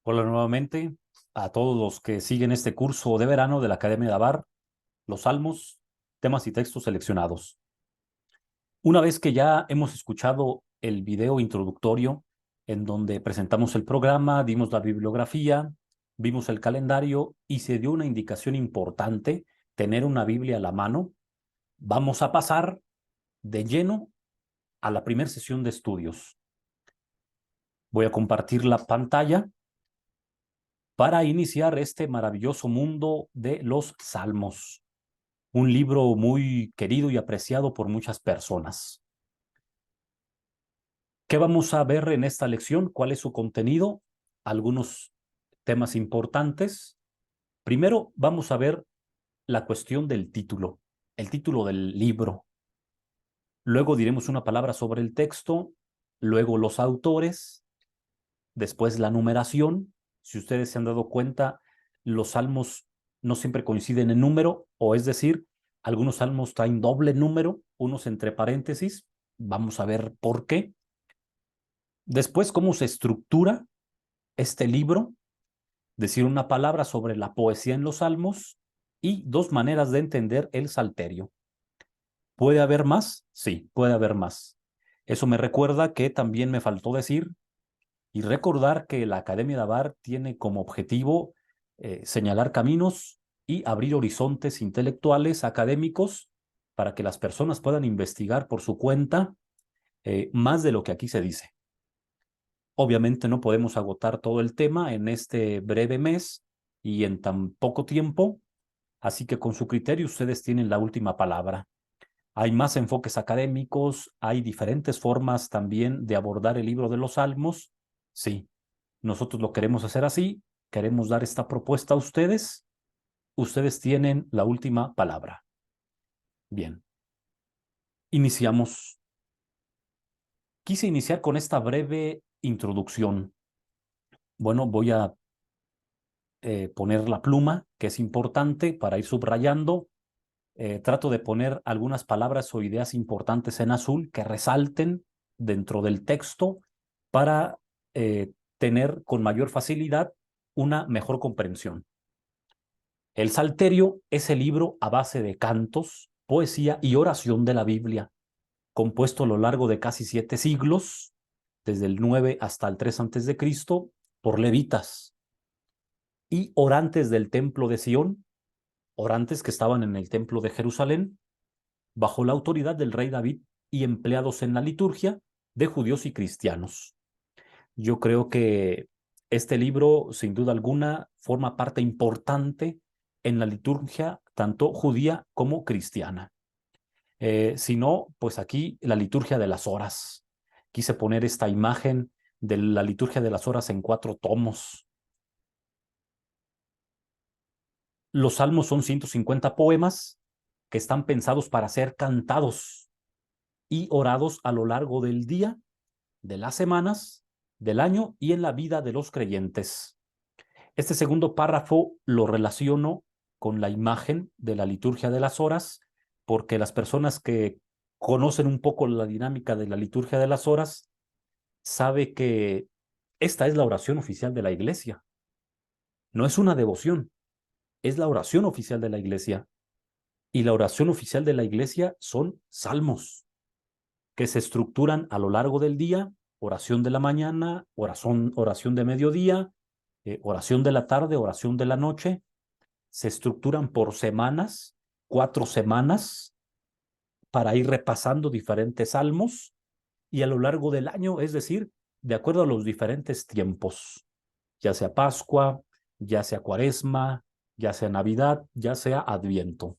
Hola nuevamente a todos los que siguen este curso de verano de la Academia de Abar, los Salmos, temas y textos seleccionados. Una vez que ya hemos escuchado el video introductorio en donde presentamos el programa, dimos la bibliografía, vimos el calendario y se dio una indicación importante, tener una Biblia a la mano, vamos a pasar de lleno a la primera sesión de estudios. Voy a compartir la pantalla para iniciar este maravilloso mundo de los Salmos, un libro muy querido y apreciado por muchas personas. ¿Qué vamos a ver en esta lección? ¿Cuál es su contenido? Algunos temas importantes. Primero, vamos a ver la cuestión del título, el título del libro. Luego diremos una palabra sobre el texto, luego los autores, después la numeración. Si ustedes se han dado cuenta, los salmos no siempre coinciden en número, o es decir, algunos salmos traen doble número, unos entre paréntesis. Vamos a ver por qué. Después, cómo se estructura este libro, decir una palabra sobre la poesía en los salmos y dos maneras de entender el salterio. ¿Puede haber más? Sí, puede haber más. Eso me recuerda que también me faltó decir y recordar que la Academia de Abar tiene como objetivo señalar caminos y abrir horizontes intelectuales, académicos, para que las personas puedan investigar por su cuenta más de lo que aquí se dice. Obviamente no podemos agotar todo el tema en este breve mes y en tan poco tiempo, así que con su criterio ustedes tienen la última palabra. Hay más enfoques académicos, hay diferentes formas también de abordar el libro de los Salmos. Sí, nosotros lo queremos hacer así, queremos dar esta propuesta a ustedes. Ustedes tienen la última palabra. Bien, iniciamos. Quise iniciar con esta breve introducción. Bueno, voy a poner la pluma, que es importante para ir subrayando. Trato de poner algunas palabras o ideas importantes en azul que resalten dentro del texto para tener con mayor facilidad una mejor comprensión. El Salterio es el libro a base de cantos, poesía y oración de la Biblia, compuesto a lo largo de casi 7 siglos, desde el 9 hasta el 3 antes de Cristo, por levitas y orantes del templo de Sión, orantes que estaban en el templo de Jerusalén, bajo la autoridad del rey David y empleados en la liturgia de judíos y cristianos. Yo creo que este libro, sin duda alguna, forma parte importante en la liturgia tanto judía como cristiana. Si no, pues aquí la liturgia de las horas. Quise poner esta imagen de la liturgia de las horas en 4 tomos. Los salmos son 150 poemas que están pensados para ser cantados y orados a lo largo del día, de las semanas, del año y en la vida de los creyentes. Este segundo párrafo lo relaciono con la imagen de la liturgia de las horas, porque las personas que conocen un poco la dinámica de la liturgia de las horas sabe que esta es la oración oficial de la iglesia. No es una devoción, es la oración oficial de la iglesia. Y la oración oficial de la iglesia son salmos que se estructuran a lo largo del día: oración de la mañana, oración de mediodía, oración de la tarde, oración de la noche. Se estructuran por semanas, 4 semanas, para ir repasando diferentes salmos y a lo largo del año, es decir, de acuerdo a los diferentes tiempos, ya sea Pascua, ya sea Cuaresma, ya sea Navidad, ya sea Adviento.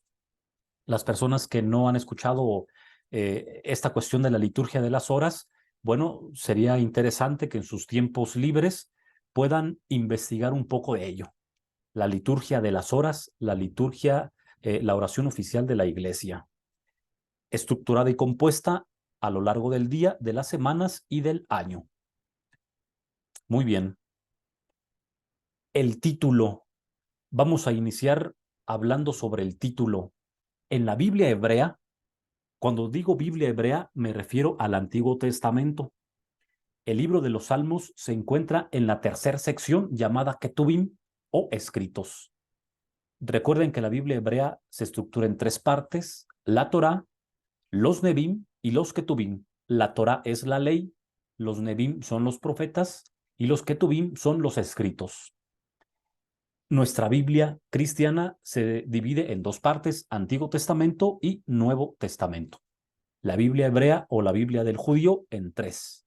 Las personas que no han escuchado esta cuestión de la liturgia de las horas, bueno, sería interesante que en sus tiempos libres puedan investigar un poco de ello. La liturgia de las horas, la liturgia, la oración oficial de la iglesia, estructurada y compuesta a lo largo del día, de las semanas y del año. Muy bien. El título. Vamos a iniciar hablando sobre el título. En la Biblia hebrea, cuando digo Biblia hebrea, me refiero al Antiguo Testamento. El libro de los Salmos se encuentra en la tercera sección llamada Ketubim o escritos. Recuerden que la Biblia hebrea se estructura en tres partes: la Torá, los Nebim y los Ketubim. La Torá es la ley, los Nebim son los profetas y los Ketubim son los escritos. Nuestra Biblia cristiana se divide en dos partes: Antiguo Testamento y Nuevo Testamento. La Biblia hebrea o la Biblia del judío en tres.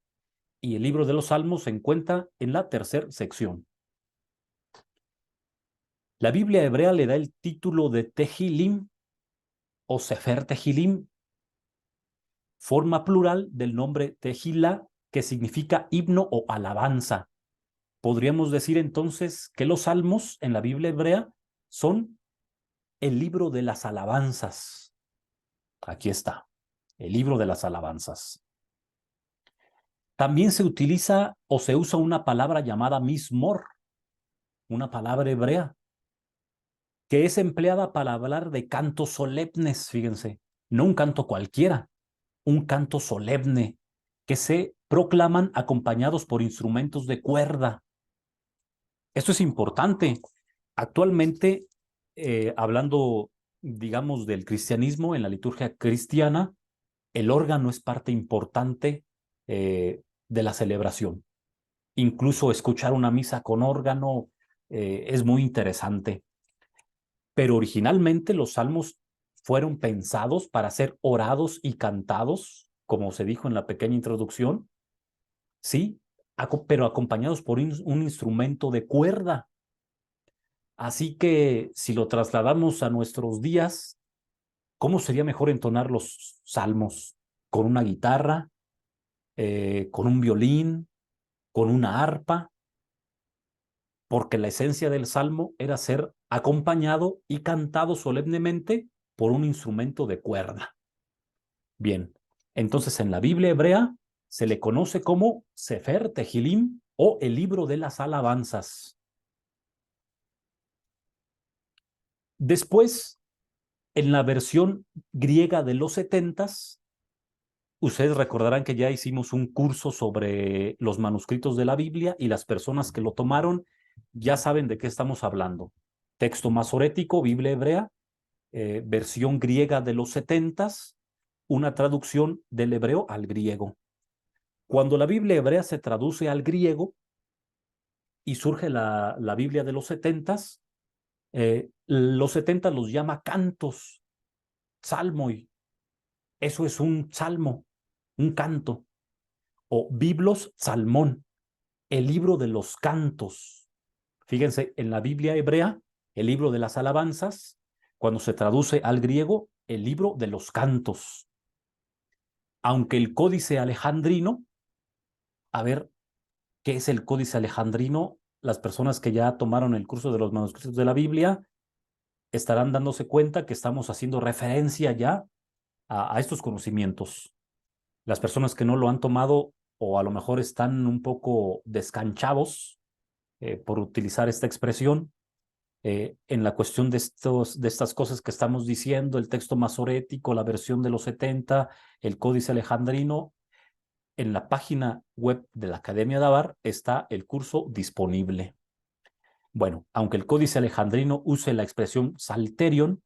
Y el libro de los Salmos se encuentra en la tercera sección. La Biblia hebrea le da el título de Tehilim o Sefer Tehilim, forma plural del nombre Tehilá, que significa himno o alabanza. Podríamos decir entonces que los salmos en la Biblia hebrea son el libro de las alabanzas. Aquí está, el libro de las alabanzas. También se utiliza o se usa una palabra llamada mismor, una palabra hebrea, que es empleada para hablar de cantos solemnes, fíjense, no un canto cualquiera, un canto solemne, que se proclaman acompañados por instrumentos de cuerda. Esto es importante. Actualmente, hablando, digamos, del cristianismo, en la liturgia cristiana, el órgano es parte importante de la celebración. Incluso escuchar una misa con órgano es muy interesante. Pero originalmente los salmos fueron pensados para ser orados y cantados, como se dijo en la pequeña introducción, sí, pero acompañados por un instrumento de cuerda. Así que si lo trasladamos a nuestros días, ¿cómo sería mejor entonar los salmos? ¿Con una guitarra? ¿Con un violín? ¿Con una arpa? Porque la esencia del salmo era ser acompañado y cantado solemnemente por un instrumento de cuerda. Bien, entonces en la Biblia hebrea se le conoce como Sefer Tehilim o el libro de las alabanzas. Después, en la versión griega de los 70s, ustedes recordarán que ya hicimos un curso sobre los manuscritos de la Biblia y las personas que lo tomaron ya saben de qué estamos hablando. Texto masorético, Biblia hebrea, versión griega de los 70s, una traducción del hebreo al griego. Cuando la Biblia hebrea se traduce al griego y surge la Biblia de los 70 los llama cantos, salmo, y eso es un salmo, un canto, o Biblos Salmón, el libro de los cantos. Fíjense, en la Biblia hebrea, el libro de las alabanzas, cuando se traduce al griego, el libro de los cantos. Aunque el códice alejandrino, a ver, ¿qué es el códice alejandrino? Las personas que ya tomaron el curso de los manuscritos de la Biblia estarán dándose cuenta que estamos haciendo referencia ya a estos conocimientos. Las personas que no lo han tomado o a lo mejor están un poco descanchados, por utilizar esta expresión, en la cuestión de estas cosas que estamos diciendo, el texto masorético, la versión de los 70, el códice alejandrino. En la página web de la Academia de Abar está el curso disponible. Bueno, aunque el códice alejandrino use la expresión Psalterion,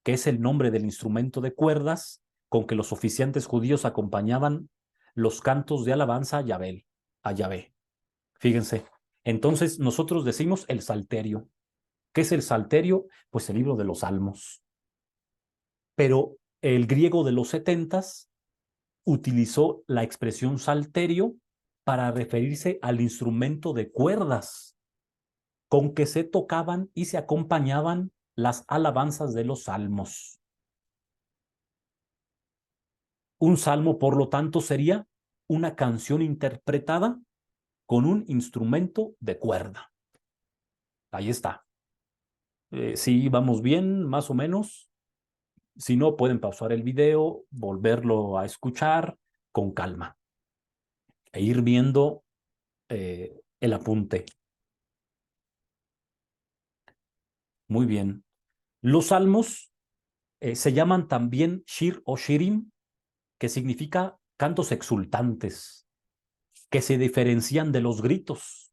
que es el nombre del instrumento de cuerdas con que los oficiantes judíos acompañaban los cantos de alabanza a Yahvé. Fíjense, entonces nosotros decimos el Salterio. ¿Qué es el Salterio? Pues el libro de los Salmos. Pero el griego de los 70s utilizó la expresión salterio para referirse al instrumento de cuerdas con que se tocaban y se acompañaban las alabanzas de los salmos. Un salmo, por lo tanto, sería una canción interpretada con un instrumento de cuerda. Ahí está. Sí, vamos bien, más o menos. Si no, pueden pausar el video, volverlo a escuchar con calma e ir viendo el apunte. Muy bien. Los salmos se llaman también shir o shirim, que significa cantos exultantes. que se diferencian de los gritos.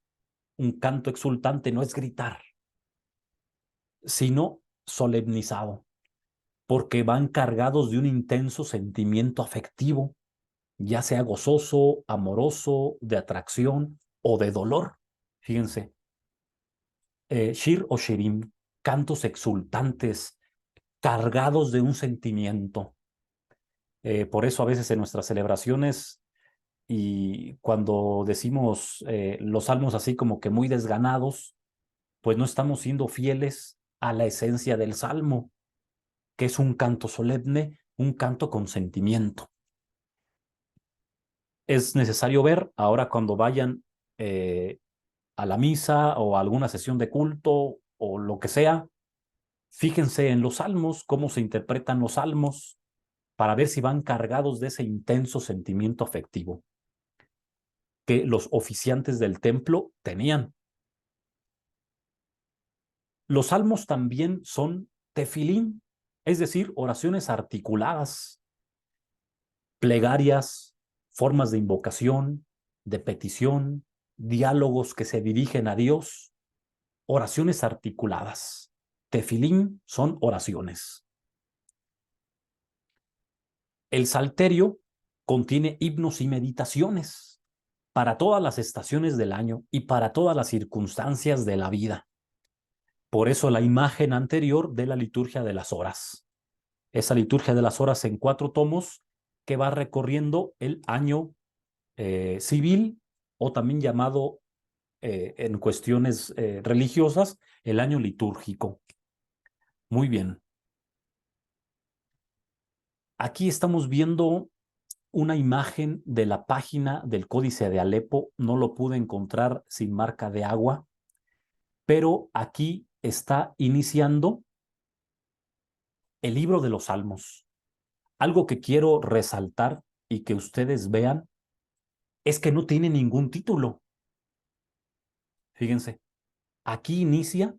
Un canto exultante no es gritar, sino solemnizado, porque van cargados de un intenso sentimiento afectivo, ya sea gozoso, amoroso, de atracción o de dolor. Fíjense, shir o shirim, cantos exultantes, cargados de un sentimiento. Por eso a veces en nuestras celebraciones y cuando decimos los salmos así como que muy desganados, pues no estamos siendo fieles a la esencia del salmo, que es un canto solemne, un canto con sentimiento. Es necesario ver ahora cuando vayan a la misa o a alguna sesión de culto o lo que sea, fíjense en los salmos, cómo se interpretan los salmos, para ver si van cargados de ese intenso sentimiento afectivo que los oficiantes del templo tenían. Los salmos también son tefilín, es decir, oraciones articuladas, plegarias, formas de invocación, de petición, diálogos que se dirigen a Dios, oraciones articuladas. Tefilín son oraciones. El salterio contiene himnos y meditaciones para todas las estaciones del año y para todas las circunstancias de la vida. Por eso la imagen anterior de la liturgia de las horas. Esa liturgia de las horas en 4 tomos que va recorriendo el año civil o también llamado en cuestiones religiosas el año litúrgico. Muy bien. Aquí estamos viendo una imagen de la página del Códice de Alepo. No lo pude encontrar sin marca de agua, pero aquí está iniciando el libro de los Salmos. Algo que quiero resaltar y que ustedes vean es que no tiene ningún título. Fíjense, aquí inicia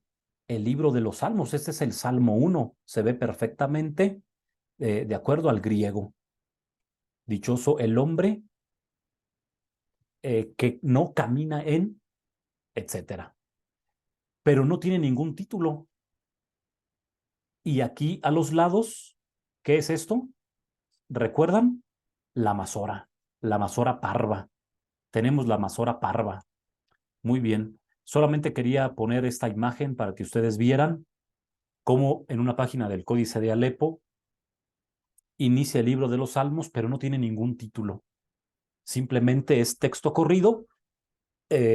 el libro de los Salmos. Este es el Salmo 1. Se ve perfectamente de acuerdo al griego. Dichoso el hombre que no camina en, etcétera. Pero no tiene ningún título. Y aquí a los lados, ¿qué es esto? ¿Recuerdan? La mazora parva. Tenemos la mazora parva. Muy bien. Solamente quería poner esta imagen para que ustedes vieran cómo en una página del Códice de Alepo inicia el libro de los Salmos, pero no tiene ningún título. Simplemente es texto corrido,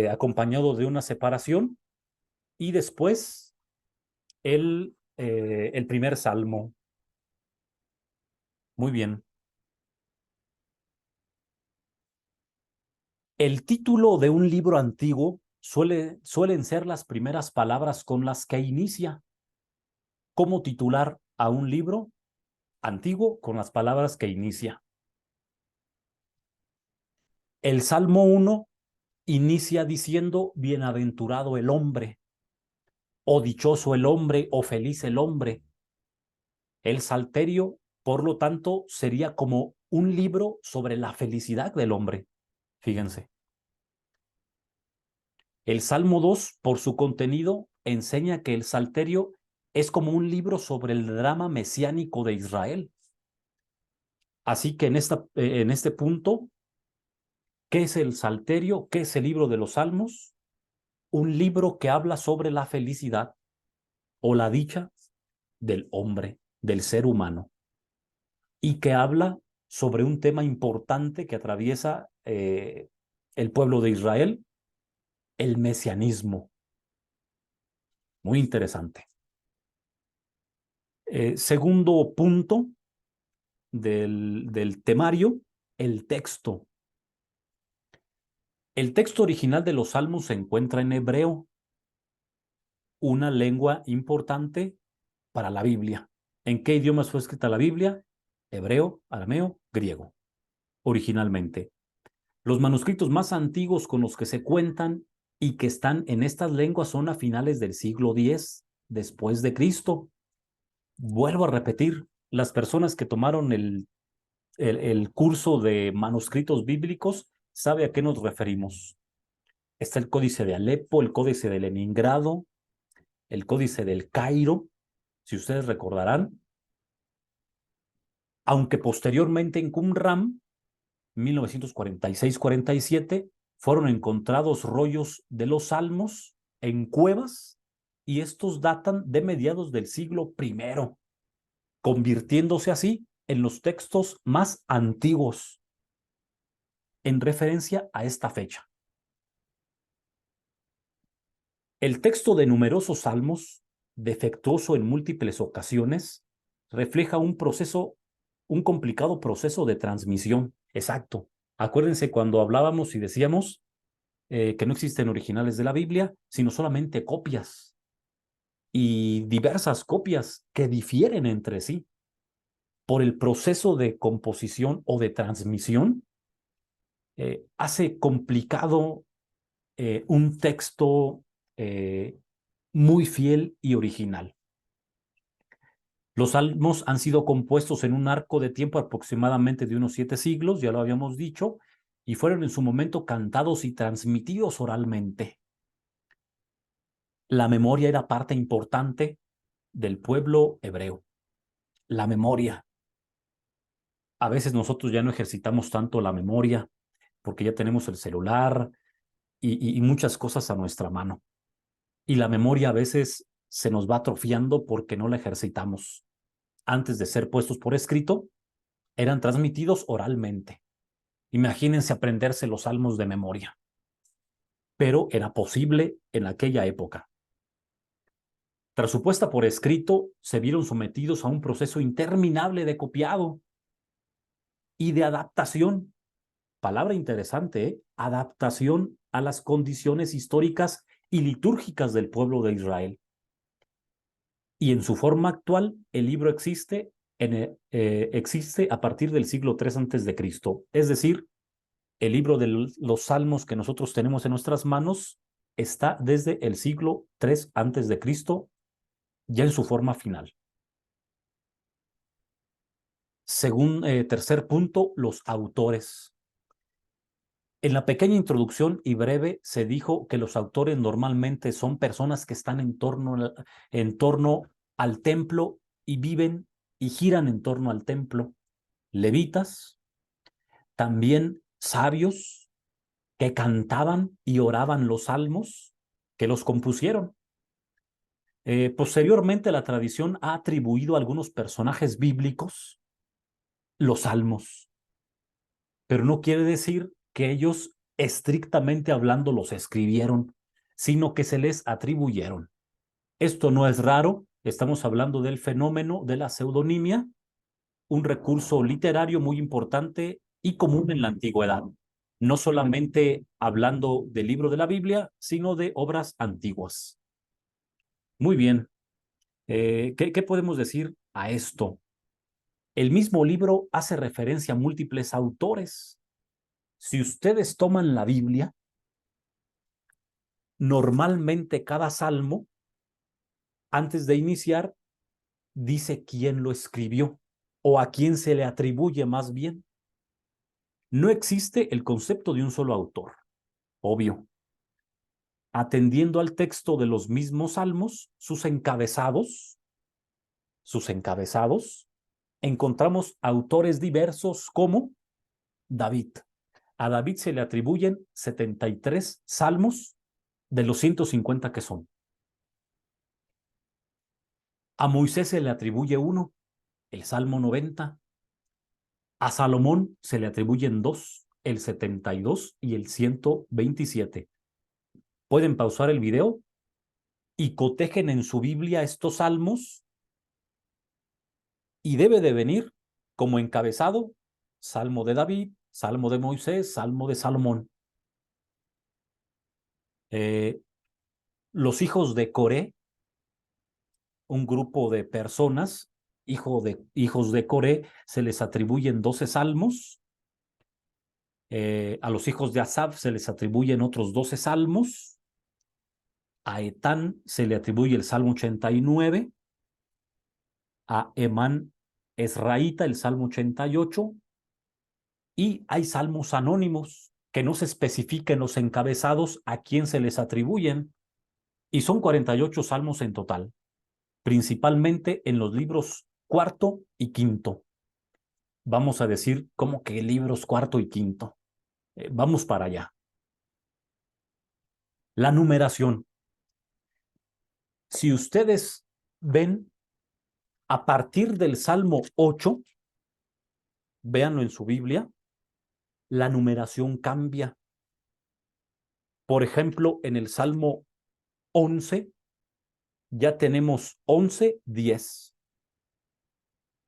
acompañado de una separación, y después el primer salmo. Muy bien. El título de un libro antiguo suelen ser las primeras palabras con las que inicia. ¿Cómo titular a un libro antiguo con las palabras que inicia? El Salmo 1 inicia diciendo, bienaventurado el hombre, o dichoso el hombre, o feliz el hombre. El Salterio, por lo tanto, sería como un libro sobre la felicidad del hombre. Fíjense. El Salmo 2, por su contenido, enseña que el Salterio es como un libro sobre el drama mesiánico de Israel. Así que en este punto, ¿qué es el Salterio? ¿Qué es el libro de los Salmos? Un libro que habla sobre la felicidad o la dicha del hombre, del ser humano, y que habla sobre un tema importante que atraviesa el pueblo de Israel, el mesianismo. Muy interesante. Segundo punto del temario, el texto. El texto original de los Salmos se encuentra en hebreo, una lengua importante para la Biblia. ¿En qué idiomas fue escrita la Biblia? Hebreo, arameo, griego, originalmente. Los manuscritos más antiguos con los que se cuentan y que están en estas lenguas son a finales del siglo X después de Cristo. Vuelvo a repetir, las personas que tomaron el curso de manuscritos bíblicos sabe a qué nos referimos. Está el Códice de Alepo, el Códice de Leningrado, el Códice del Cairo, si ustedes recordarán, aunque posteriormente en Qumran, 1946-47, fueron encontrados rollos de los Salmos en cuevas y estos datan de mediados del siglo I, convirtiéndose así en los textos más antiguos en referencia a esta fecha. El texto de numerosos salmos, defectuoso en múltiples ocasiones, refleja un complicado proceso de transmisión. Exacto. Acuérdense cuando hablábamos y decíamos que no existen originales de la Biblia, sino solamente copias y diversas copias que difieren entre sí. Por el proceso de composición o de transmisión, hace complicado un texto muy fiel y original. Los salmos han sido compuestos en un arco de tiempo aproximadamente de unos 7 siglos, ya lo habíamos dicho, y fueron en su momento cantados y transmitidos oralmente. La memoria era parte importante del pueblo hebreo. La memoria. A veces nosotros ya no ejercitamos tanto la memoria porque ya tenemos el celular y muchas cosas a nuestra mano. Y la memoria a veces se nos va atrofiando porque no la ejercitamos. Antes de ser puestos por escrito, eran transmitidos oralmente. Imagínense aprenderse los salmos de memoria. Pero era posible en aquella época. Tras su puesta por escrito, se vieron sometidos a un proceso interminable de copiado y de adaptación. Palabra interesante, ¿eh? Adaptación a las condiciones históricas y litúrgicas del pueblo de Israel. Y en su forma actual, el libro existe a partir del siglo III antes de Cristo. Es decir, el libro de los Salmos que nosotros tenemos en nuestras manos está desde el siglo III antes de Cristo, ya en su forma final. Según tercer punto, los autores. En la pequeña introducción y breve se dijo que los autores normalmente son personas que están en torno al templo y viven y giran en torno al templo. Levitas, también sabios que cantaban y oraban los salmos, que los compusieron. Posteriormente, la tradición ha atribuido a algunos personajes bíblicos los salmos, pero no quiere decir que ellos estrictamente hablando los escribieron, sino que se les atribuyeron. Esto no es raro, estamos hablando del fenómeno de la pseudonimia, un recurso literario muy importante y común en la antigüedad, no solamente hablando del libro de la Biblia, sino de obras antiguas. Muy bien, ¿qué podemos decir a esto? El mismo libro hace referencia a múltiples autores. Si ustedes toman la Biblia, normalmente cada salmo, antes de iniciar, dice quién lo escribió o a quién se le atribuye más bien. No existe el concepto de un solo autor, obvio. Atendiendo al texto de los mismos salmos, sus encabezados, encontramos autores diversos como David. A David se le atribuyen 73 salmos de los 150 que son. A Moisés se le atribuye uno, el Salmo 90. A Salomón se le atribuyen dos, el 72 y el 127. Pueden pausar el video y cotejen en su Biblia estos salmos y debe de venir como encabezado Salmo de David, Salmo de Moisés, Salmo de Salomón. Los hijos de Coré, un grupo de personas, hijos de Coré, se les atribuyen 12 salmos. A los hijos de Asaf se les atribuyen otros 12 salmos. A Etán se le atribuye el Salmo 89. A Emán Esraíta el Salmo 88. Y hay salmos anónimos que no se especifica en los encabezados a quién se les atribuyen, y son 48 salmos en total, principalmente en los libros cuarto y quinto. Vamos a decir, ¿cómo que libros cuarto y quinto? Vamos para allá. La numeración. Si ustedes ven, a partir del Salmo 8, véanlo en su Biblia, la numeración cambia. Por ejemplo, en el Salmo 11, ya tenemos 11, 10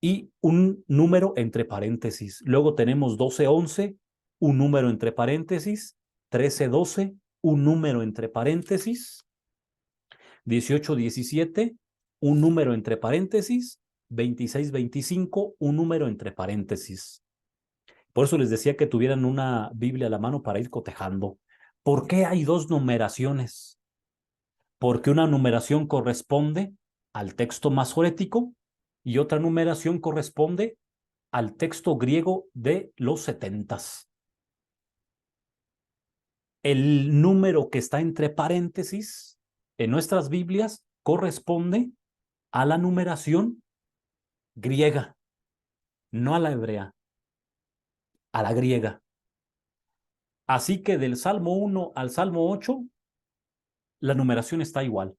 y un número entre paréntesis. Luego tenemos 12, 11, un número entre paréntesis, 13, 12, un número entre paréntesis, 18, 17, un número entre paréntesis, 26, 25, un número entre paréntesis. Por eso les decía que tuvieran una Biblia a la mano para ir cotejando. ¿Por qué hay dos numeraciones? Porque una numeración corresponde al texto masorético y otra numeración corresponde al texto griego de los setentas. El número que está entre paréntesis en nuestras Biblias corresponde a la numeración griega, no a la hebrea, a la griega. Así que del Salmo 1 al Salmo 8, la numeración está igual.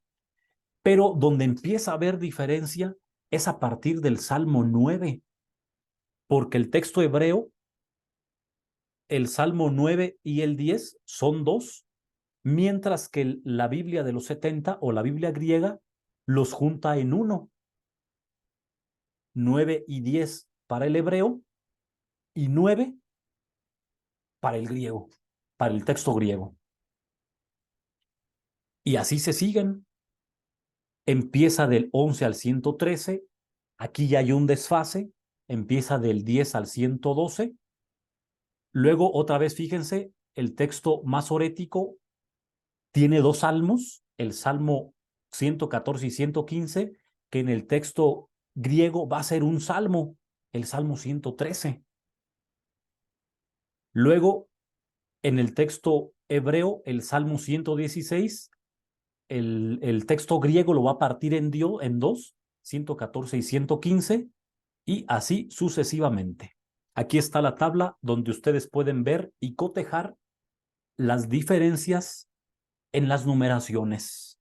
Pero donde empieza a haber diferencia es a partir del Salmo 9, porque el texto hebreo, el Salmo 9 y el 10 son dos, mientras que la Biblia de los 70 o la Biblia griega los junta en uno. 9 y 10 para el hebreo y 9 para el griego, para el texto griego. Y así se siguen. Empieza del 11 al 113, aquí ya hay un desfase, empieza del 10 al 112. Luego, otra vez, fíjense, el texto masorético tiene dos salmos, el Salmo 114 y 115, que en el texto griego va a ser un salmo, el Salmo 113. Luego, en el texto hebreo, el Salmo 116, el texto griego lo va a partir en dos, 114 y 115, y así sucesivamente. Aquí está la tabla donde ustedes pueden ver y cotejar las diferencias en las numeraciones.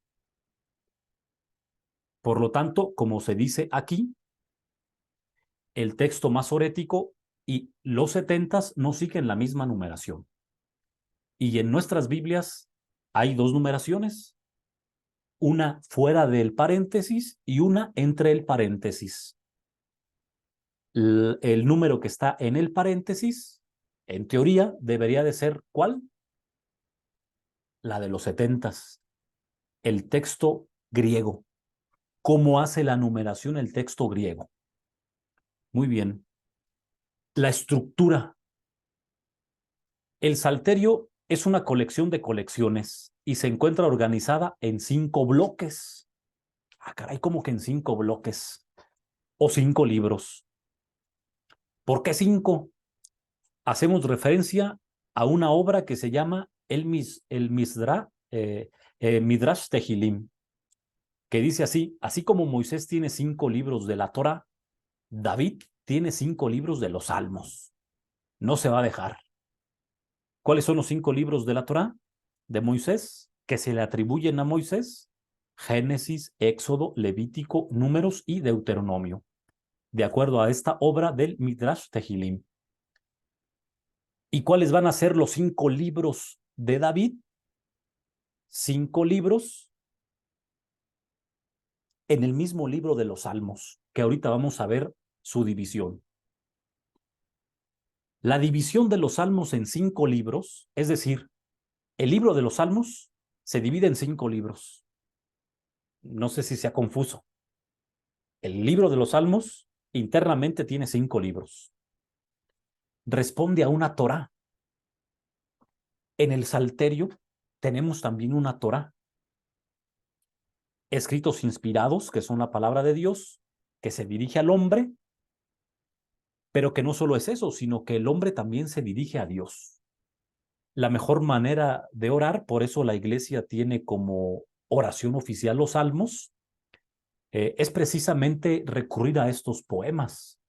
Por lo tanto, como se dice aquí, el texto masorético y los setentas no siguen la misma numeración. Y en nuestras Biblias hay dos numeraciones, una fuera del paréntesis y una entre el paréntesis. El número que está en el paréntesis, en teoría, debería de ser ¿cuál? La de los setentas, el texto griego. ¿Cómo hace la numeración el texto griego? Muy bien. La estructura. El Salterio es una colección de colecciones y se encuentra organizada en 5 bloques. Ah, caray, ¿cómo que en 5 bloques? O 5 libros. ¿Por qué 5? Hacemos referencia a una obra que se llama el Midrash Tehilim, que dice así como Moisés tiene 5 libros de la Torá, David tiene 5 libros de los Salmos. No se va a dejar. ¿Cuáles son los 5 libros de la Torá de Moisés que se le atribuyen a Moisés? Génesis, Éxodo, Levítico, Números y Deuteronomio, de acuerdo a esta obra del Midrash Tehilim. ¿Y cuáles van a ser los 5 libros de David? 5 libros en el mismo libro de los Salmos, que ahorita vamos a ver su división. La división de los Salmos en 5 libros, es decir, el libro de los Salmos se divide en 5 libros. No sé si sea confuso. El libro de los Salmos internamente tiene 5 libros. Responde a una Torá. En el Salterio tenemos también una Torá. Escritos inspirados, que son la palabra de Dios, que se dirige al hombre, pero que no solo es eso, sino que el hombre también se dirige a Dios. La mejor manera de orar, por eso la iglesia tiene como oración oficial los salmos, es precisamente recurrir a estos poemas,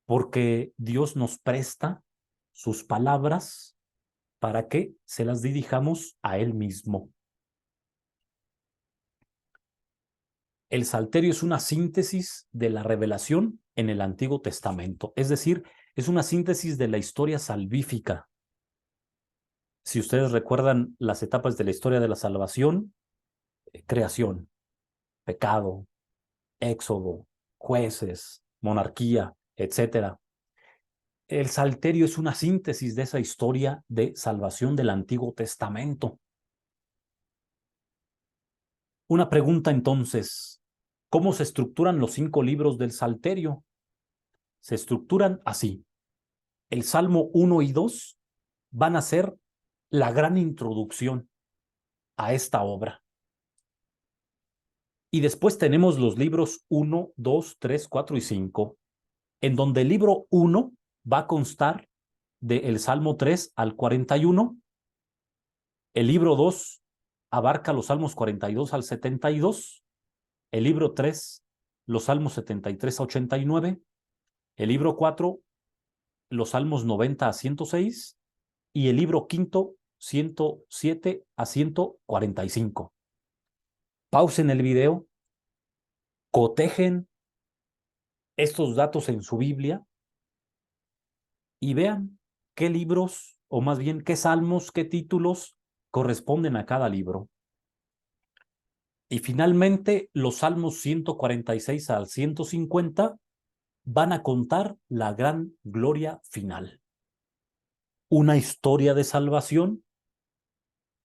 porque Dios nos presta sus palabras para que se las dirijamos a Él mismo. El Salterio es una síntesis de la revelación en el Antiguo Testamento, es decir, es una síntesis de la historia salvífica. Si ustedes recuerdan las etapas de la historia de la salvación, creación, pecado, éxodo, jueces, monarquía, etcétera. El Salterio es una síntesis de esa historia de salvación del Antiguo Testamento. Una pregunta entonces, ¿cómo se estructuran los 5 libros del Salterio? Se estructuran así. El Salmo 1 y 2 van a ser la gran introducción a esta obra. Y después tenemos los libros 1, 2, 3, 4 y 5, en donde el libro 1 va a constar del Salmo 3 al 41. El libro 2 abarca los Salmos 42 al 72. El libro 3, los Salmos 73 a 89. El libro 4, los Salmos 90 a 106. Y el libro 5, 107 a 145. Pausen el video, cotejen estos datos en su Biblia y vean qué libros, o más bien qué salmos, qué títulos corresponden a cada libro. Y finalmente, los salmos 146 al 150 van a contar la gran gloria final. Una historia de salvación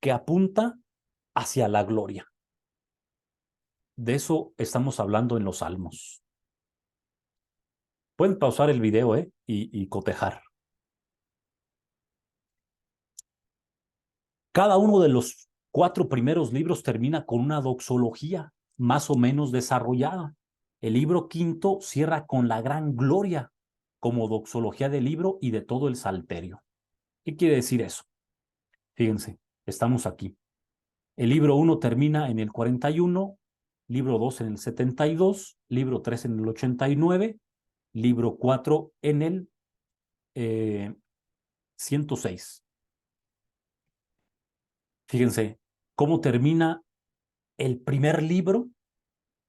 que apunta hacia la gloria. De eso estamos hablando en los salmos. Pueden pausar el video y cotejar. Cada uno de los 4 primeros libros termina con una doxología más o menos desarrollada. El libro 5 cierra con la gran gloria como doxología del libro y de todo el Salterio. ¿Qué quiere decir eso? Fíjense, estamos aquí. El libro 1 termina en el 41, libro 2 en el 72, libro 3 en el 89, libro 4 en el 106. Fíjense cómo termina el primer libro.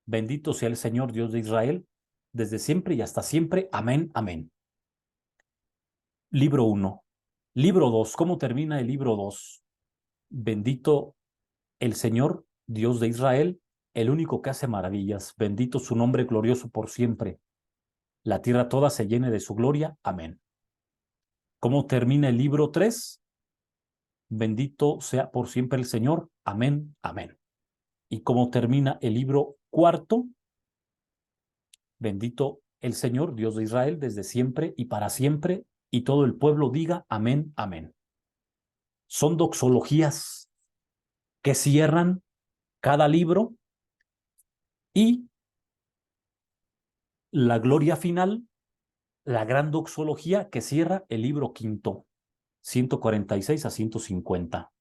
Bendito sea el Señor Dios de Israel, desde siempre y hasta siempre. Amén, amén. Libro 1. Libro 2. ¿Cómo termina el libro 2? Bendito el Señor Dios de Israel, el único que hace maravillas. Bendito su nombre glorioso por siempre. La tierra toda se llene de su gloria. Amén. ¿Cómo termina el libro 3? Bendito sea por siempre el Señor. Amén, amén. ¿Y cómo termina el libro 4? Bendito el Señor, Dios de Israel, desde siempre y para siempre, y todo el pueblo diga amén, amén. Son doxologías que cierran cada libro y la gloria final, la gran doxología que cierra el libro 5, 146 a 150.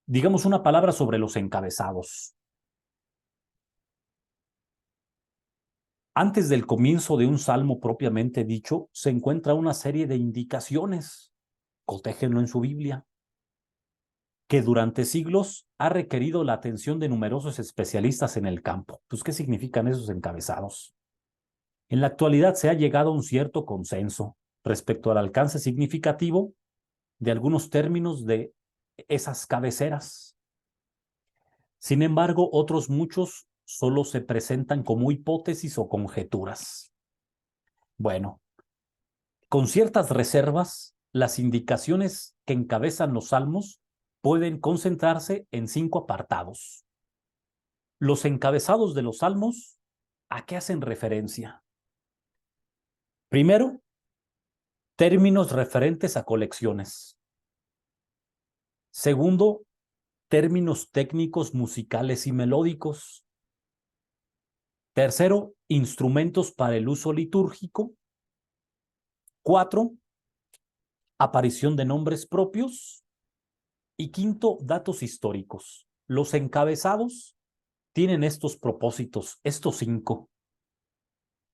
Digamos una palabra sobre los encabezados. Antes del comienzo de un salmo propiamente dicho, se encuentra una serie de indicaciones, cotéjenlo en su Biblia, que durante siglos ha requerido la atención de numerosos especialistas en el campo. Pues, ¿qué significan esos encabezados? En la actualidad se ha llegado a un cierto consenso respecto al alcance significativo de algunos términos de esas cabeceras. Sin embargo, otros muchos solo se presentan como hipótesis o conjeturas. Bueno, con ciertas reservas, las indicaciones que encabezan los salmos pueden concentrarse en 5 apartados. Los encabezados de los salmos, ¿a qué hacen referencia? Primero, términos referentes a colecciones. Segundo, términos técnicos musicales y melódicos. Tercero, instrumentos para el uso litúrgico. 4, aparición de nombres propios y quinto, datos históricos. Los encabezados tienen estos propósitos, estos 5.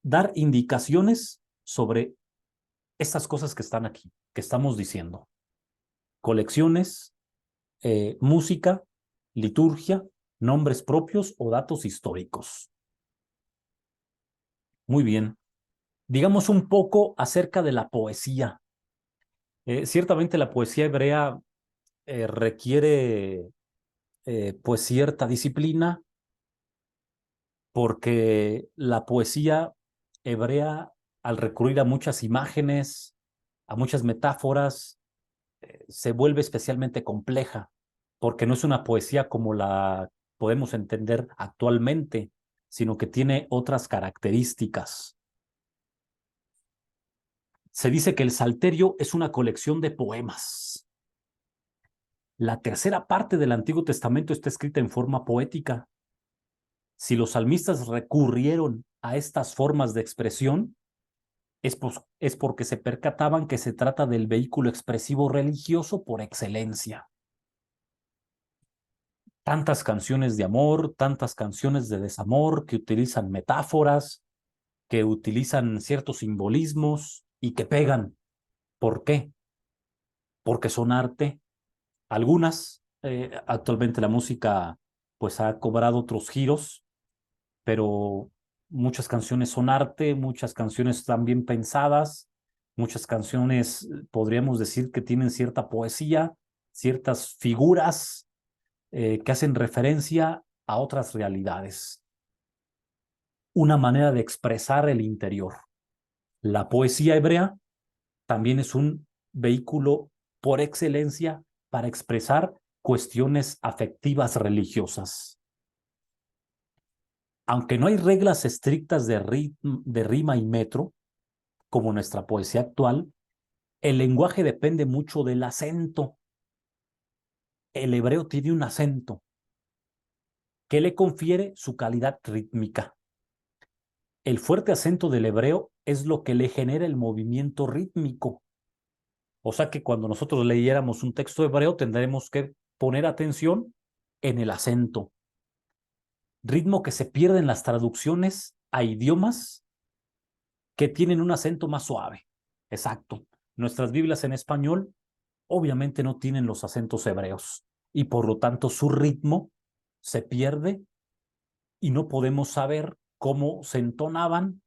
Dar indicaciones sobre estas cosas que están aquí, que estamos diciendo. Colecciones, música, liturgia, nombres propios o datos históricos. Muy bien. Digamos un poco acerca de la poesía. Ciertamente la poesía hebrea requiere pues cierta disciplina porque la poesía hebrea, al recurrir a muchas imágenes, a muchas metáforas, se vuelve especialmente compleja, porque no es una poesía como la podemos entender actualmente, sino que tiene otras características. Se dice que el Salterio es una colección de poemas. La tercera parte del Antiguo Testamento está escrita en forma poética. Si los salmistas recurrieron a estas formas de expresión, es porque se percataban que se trata del vehículo expresivo religioso por excelencia. Tantas canciones de amor, tantas canciones de desamor que utilizan metáforas, que utilizan ciertos simbolismos y que pegan. ¿Por qué? Porque son arte. Algunas, actualmente la música pues ha cobrado otros giros, pero muchas canciones son arte, muchas canciones están bien pensadas, muchas canciones podríamos decir que tienen cierta poesía, ciertas figuras que hacen referencia a otras realidades. Una manera de expresar el interior. La poesía hebrea también es un vehículo por excelencia para expresar cuestiones afectivas religiosas. Aunque no hay reglas estrictas de rima y metro, como nuestra poesía actual, el lenguaje depende mucho del acento. El hebreo tiene un acento que le confiere su calidad rítmica. El fuerte acento del hebreo es lo que le genera el movimiento rítmico. O sea que cuando nosotros leyéramos un texto hebreo tendremos que poner atención en el acento. Ritmo que se pierde en las traducciones a idiomas que tienen un acento más suave. Exacto. Nuestras Biblias en español obviamente no tienen los acentos hebreos y por lo tanto su ritmo se pierde y no podemos saber cómo se entonaban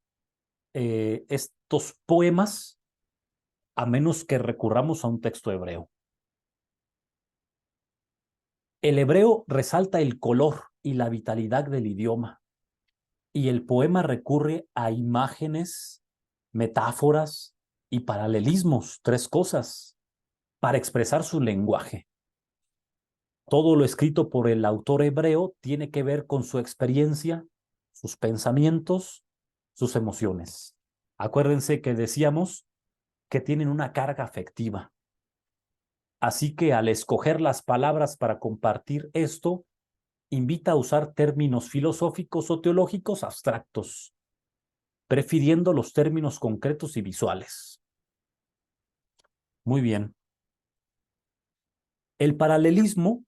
estos poemas a menos que recurramos a un texto hebreo. El hebreo resalta el color y la vitalidad del idioma y el poema recurre a imágenes, metáforas y paralelismos, 3 cosas, para expresar su lenguaje. Todo lo escrito por el autor hebreo tiene que ver con su experiencia, sus pensamientos, sus emociones. Acuérdense que decíamos que tienen una carga afectiva. Así que al escoger las palabras para compartir esto, invita a usar términos filosóficos o teológicos abstractos, prefiriendo los términos concretos y visuales. Muy bien. El paralelismo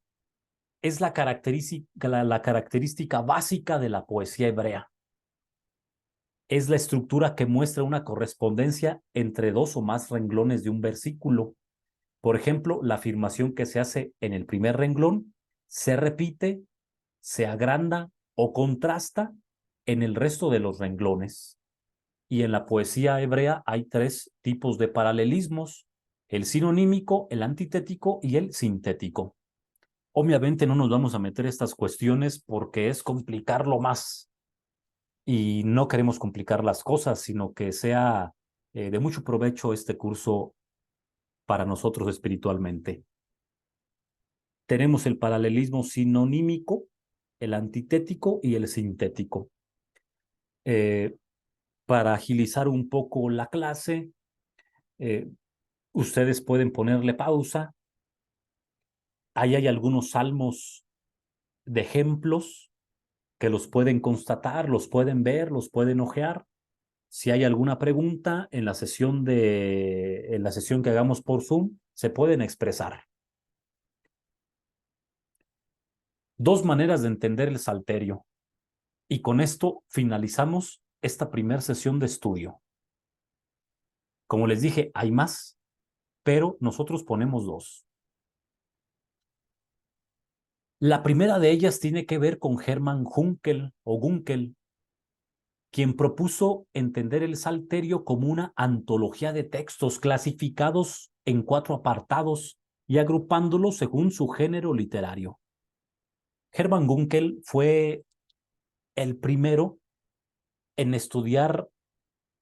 es la característica básica de la poesía hebrea. Es la estructura que muestra una correspondencia entre 2 o más renglones de un versículo. Por ejemplo, la afirmación que se hace en el primer renglón se repite, se agranda o contrasta en el resto de los renglones. Y en la poesía hebrea hay 3 tipos de paralelismos: el sinonímico, el antitético y el sintético. Obviamente no nos vamos a meter estas cuestiones porque es complicarlo más y no queremos complicar las cosas, sino que sea de mucho provecho este curso para nosotros espiritualmente. Tenemos el paralelismo sinonímico, el antitético y el sintético. Para agilizar un poco la clase, ustedes pueden ponerle pausa. Ahí hay algunos salmos de ejemplos que los pueden constatar, los pueden ver, los pueden ojear. Si hay alguna pregunta en la sesión que hagamos por Zoom, se pueden expresar. Dos maneras de entender el salterio. Y con esto finalizamos esta primera sesión de estudio. Como les dije, hay más, pero nosotros ponemos dos. La primera de ellas tiene que ver con Hermann Gunkel o Gunkel, quien propuso entender el salterio como una antología de textos clasificados en 4 apartados y agrupándolos según su género literario. Hermann Gunkel fue el primero en estudiar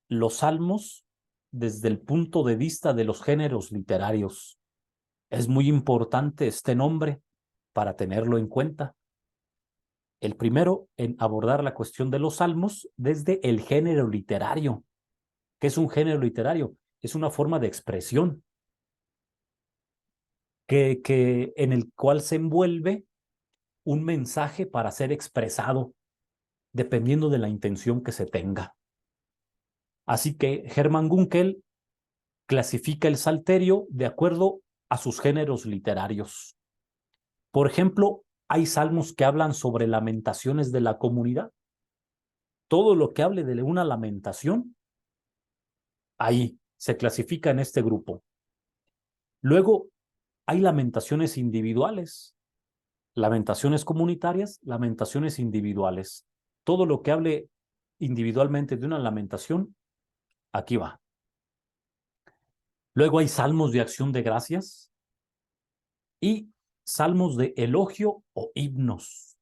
los salmos desde el punto de vista de los géneros literarios. Es muy importante este nombre para tenerlo en cuenta. El primero en abordar la cuestión de los salmos desde el género literario. ¿Qué es un género literario? Es una forma de expresión en el cual se envuelve un mensaje para ser expresado dependiendo de la intención que se tenga. Así que Hermann Gunkel clasifica el salterio de acuerdo a sus géneros literarios. Por ejemplo, hay salmos que hablan sobre lamentaciones de la comunidad. Todo lo que hable de una lamentación, ahí se clasifica en este grupo. Luego, hay lamentaciones individuales, lamentaciones comunitarias, lamentaciones individuales. Todo lo que hable individualmente de una lamentación, aquí va. Luego hay salmos de acción de gracias y salmos de elogio o himnos.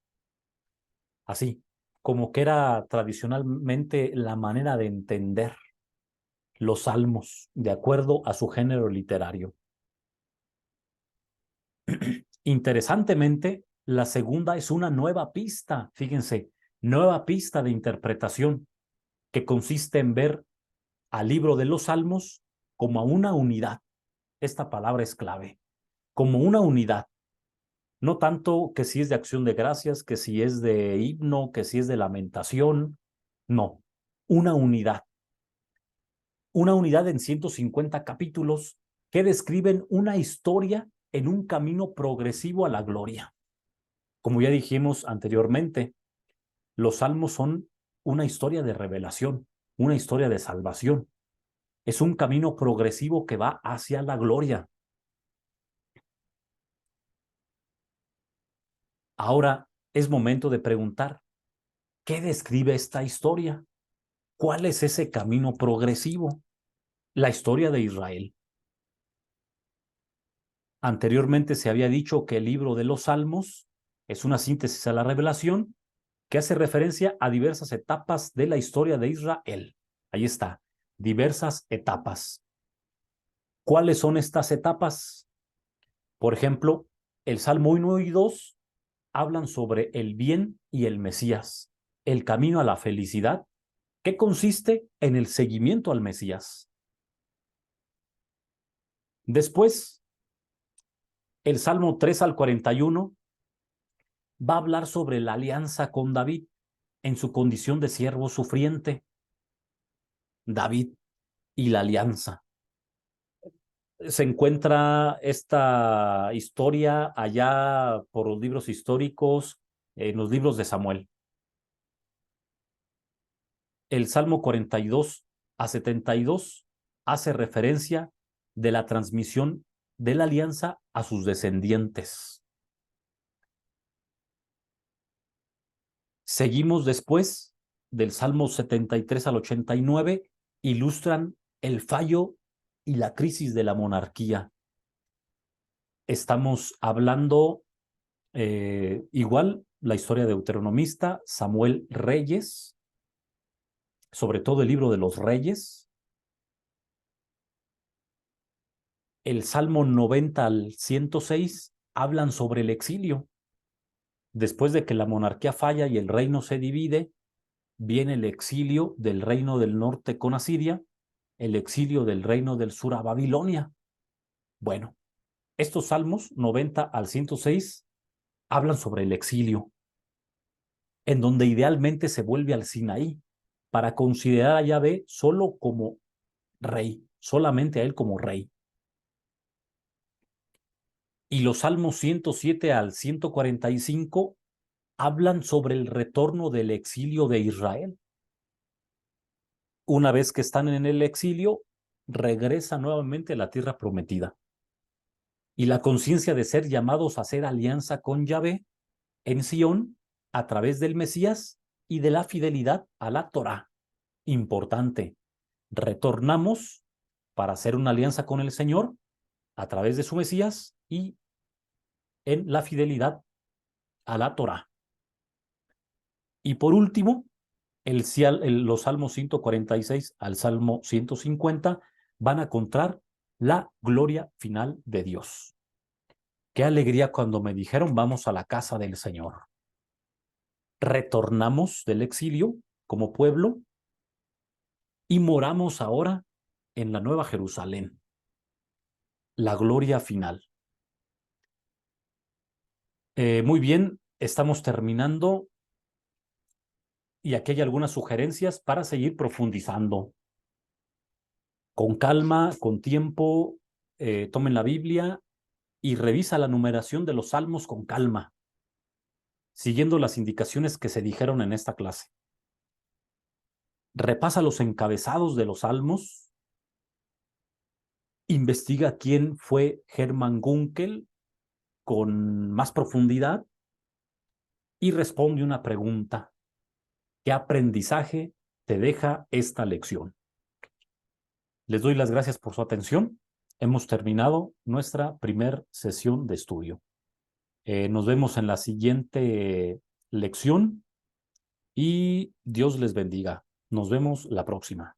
Así, como que era tradicionalmente la manera de entender los salmos de acuerdo a su género literario. Interesantemente, la segunda es una nueva pista, fíjense, nueva pista de interpretación que consiste en ver al libro de los salmos como a una unidad. Esta palabra es clave, como una unidad. No tanto que si es de acción de gracias, que si es de himno, que si es de lamentación. No, una unidad. Una unidad en 150 capítulos que describen una historia en un camino progresivo a la gloria. Como ya dijimos anteriormente, los salmos son una historia de revelación, una historia de salvación. Es un camino progresivo que va hacia la gloria. Ahora es momento de preguntar, ¿qué describe esta historia? ¿Cuál es ese camino progresivo? La historia de Israel. Anteriormente se había dicho que el libro de los Salmos es una síntesis a la revelación que hace referencia a diversas etapas de la historia de Israel. Ahí está, diversas etapas. ¿Cuáles son estas etapas? Por ejemplo, el Salmo 1 y 2 hablan sobre el bien y el Mesías, el camino a la felicidad, que consiste en el seguimiento al Mesías. Después, el Salmo 3 al 41 va a hablar sobre la alianza con David en su condición de siervo sufriente. David y la alianza. Se encuentra esta historia allá por los libros históricos, en los libros de Samuel. El Salmo 42 a 72 hace referencia de la transmisión de la alianza a sus descendientes. Seguimos después del Salmo 73 al 89, ilustran el fallo y la crisis de la monarquía. Estamos hablando igual la historia deuteronomista, Samuel Reyes, sobre todo el libro de los Reyes. El Salmo 90 al 106 hablan sobre el exilio. Después de que la monarquía falla y el reino se divide, viene el exilio del reino del norte con Asiria, el exilio del reino del sur a Babilonia. Bueno, estos salmos 90 al 106 hablan sobre el exilio, en donde idealmente se vuelve al Sinaí, para considerar a Yahvé solo como rey, solamente a él como rey. Y los Salmos 107 al 145 hablan sobre el retorno del exilio de Israel. Una vez que están en el exilio, regresa nuevamente a la tierra prometida. Y la conciencia de ser llamados a hacer alianza con Yahvé en Sión a través del Mesías y de la fidelidad a la Torá. Importante, retornamos para hacer una alianza con el Señor a través de su Mesías y en la fidelidad a la Torá. Y por último, los Salmos 146 al Salmo 150 van a contar la gloria final de Dios. Qué alegría cuando me dijeron vamos a la casa del Señor. Retornamos del exilio como pueblo y moramos ahora en la Nueva Jerusalén. La gloria final. Muy bien, estamos terminando y aquí hay algunas sugerencias para seguir profundizando. Con calma, con tiempo, tomen la Biblia y revisa la numeración de los salmos con calma, siguiendo las indicaciones que se dijeron en esta clase. Repasa los encabezados de los salmos, investiga quién fue Hermann Gunkel con más profundidad y responde una pregunta. ¿Qué aprendizaje te deja esta lección? Les doy las gracias por su atención. Hemos terminado nuestra primera sesión de estudio. Nos vemos en la siguiente lección y Dios les bendiga. Nos vemos la próxima.